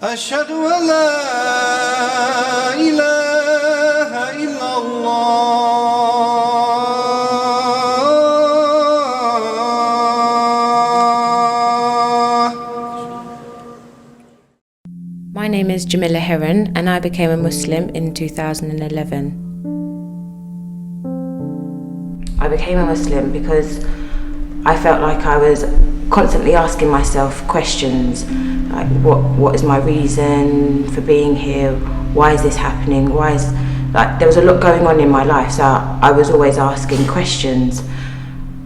أشهد أن لا إله إلا الله. My name is Jamila and I became a Muslim in 2011. I became a Muslim because I felt like I was constantly asking myself questions like what is my reason for being here, why is this happening, there was a lot going on in my life, so I was always asking questions.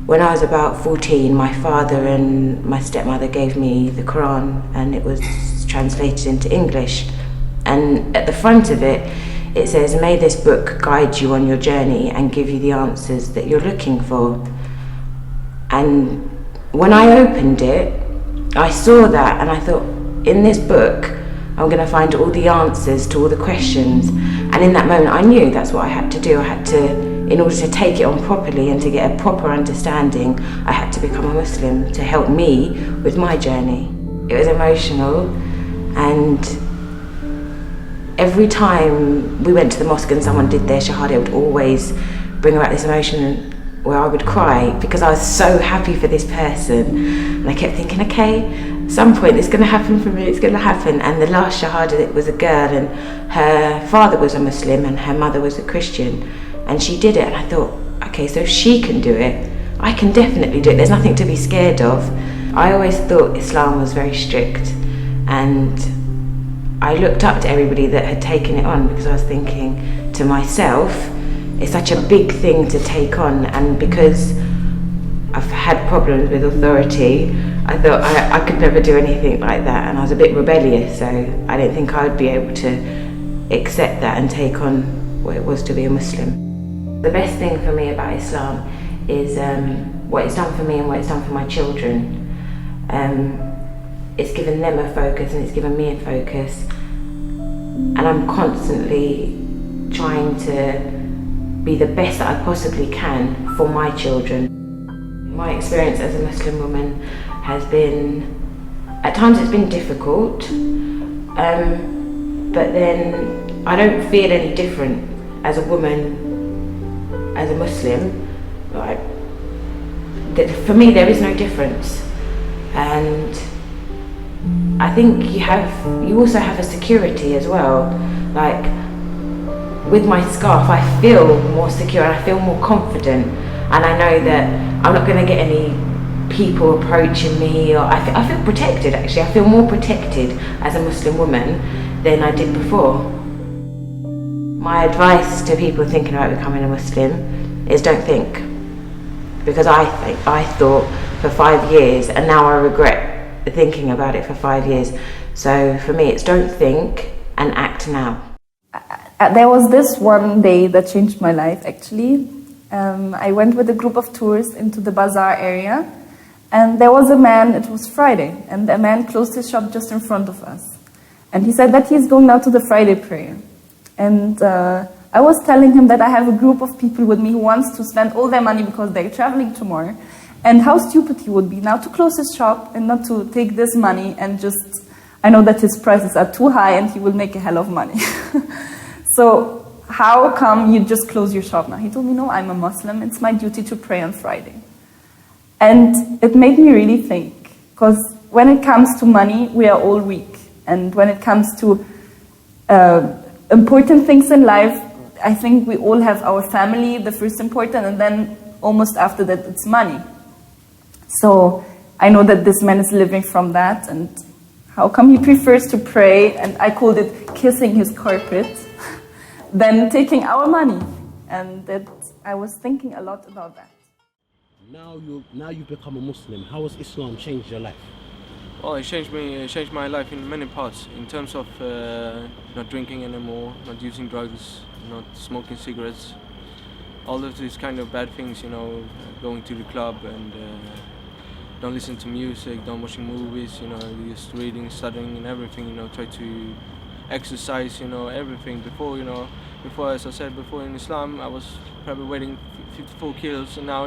When I was about 14, my father and my stepmother gave me the Quran, and it was translated into English, and at the front of it says, "May this book guide you on your journey and give you the answers that you're looking for." And when I opened it, I saw that and I thought, in this book, I'm going to find all the answers to all the questions. And in that moment, I knew that's what I had to do. In order to take it on properly and to get a proper understanding, I had to become a Muslim to help me with my journey. It was emotional, and every time we went to the mosque and someone did their shahada, it would always bring about this emotion where I would cry because I was so happy for this person. And I kept thinking, okay, at some point it's going to happen for me, it's going to happen. And the last shahada, it was a girl, and her father was a Muslim and her mother was a Christian. And she did it, and I thought, okay, so if she can do it, I can definitely do it. There's nothing to be scared of. I always thought Islam was very strict, and I looked up to everybody that had taken it on because I was thinking to myself, it's such a big thing to take on, and because I've had problems with authority, I thought I could never do anything like that, and I was a bit rebellious, so I didn't think I would be able to accept that and take on what it was to be a Muslim. The best thing for me about Islam is what it's done for me and what it's done for my children. It's given them a focus and it's given me a focus, and I'm constantly trying to be the best that I possibly can for my children. My experience as a Muslim woman has been, at times it's been difficult, but then I don't feel any different as a woman, as a Muslim. Like, for me there is no difference, and I think you also have a security as well. Like, with my scarf, I feel more secure and I feel more confident, and I know that I'm not going to get any people approaching me, or I feel protected actually. I feel more protected as a Muslim woman than I did before. My advice to people thinking about becoming a Muslim is don't think, because I thought for 5 years, and now I regret thinking about it for 5 years. So for me it's don't think and act now. There was this one day that changed my life, actually. I went with a group of tourists into the bazaar area, and there was a man, it was Friday, and a man closed his shop just in front of us. And he said that he's going now to the Friday prayer. And I was telling him that I have a group of people with me who wants to spend all their money because they're traveling tomorrow, and how stupid he would be now to close his shop and not to take this money and just, I know that his prices are too high and he will make a hell of money. So how come you just close your shop now? He told me, no, I'm a Muslim, it's my duty to pray on Friday. And it made me really think, because when it comes to money, we are all weak. And when it comes to important things in life, I think we all have our family, the first important, and then almost after that, it's money. So I know that this man is living from that, and how come he prefers to pray, and I called it kissing his carpet, than taking our money. And that I was thinking a lot about that. Now you've become a Muslim. How has Islam changed your life? Well, it changed my life in many parts, in terms of not drinking anymore, not using drugs, not smoking cigarettes, all of these kind of bad things, going to the club and don't listen to music, don't watching movies, just reading, studying and everything, try to exercise, everything. Before, as I said before, in Islam, I was probably weighing 54 kilos, and now,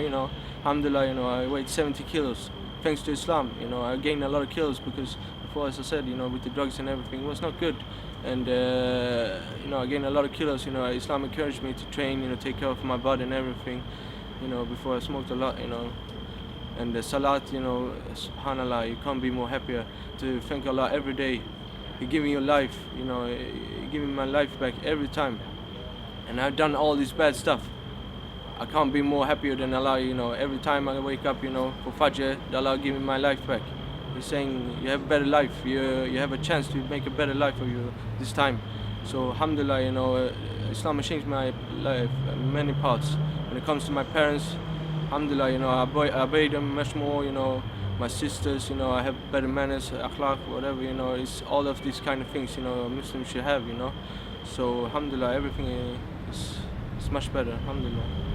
alhamdulillah, I weighed 70 kilos thanks to Islam, you know, I gained a lot of kills because before, as I said, you know, with the drugs and everything, it was not good. And, you know, I gained a lot of kills, you know, Islam encouraged me to train, you know, take care of my body and everything, you know, before I smoked a lot, you know. And the salat, you know, subhanallah, you can't be more happier to thank Allah every day. He give me your life, you know, He give me my life back every time. And I've done all this bad stuff. I can't be more happier than Allah, you know. Every time I wake up, you know, for Fajr, Allah give me my life back. He's saying, you have a better life, you have a chance to make a better life for you this time. So alhamdulillah, you know, Islam has changed my life in many parts. When it comes to my parents, alhamdulillah, you know, I obey them much more, you know. My sisters, you know, I have better manners, akhlaq, whatever, you know. It's all of these kind of things, you know, Muslims should have, you know. So alhamdulillah, everything is much better, alhamdulillah.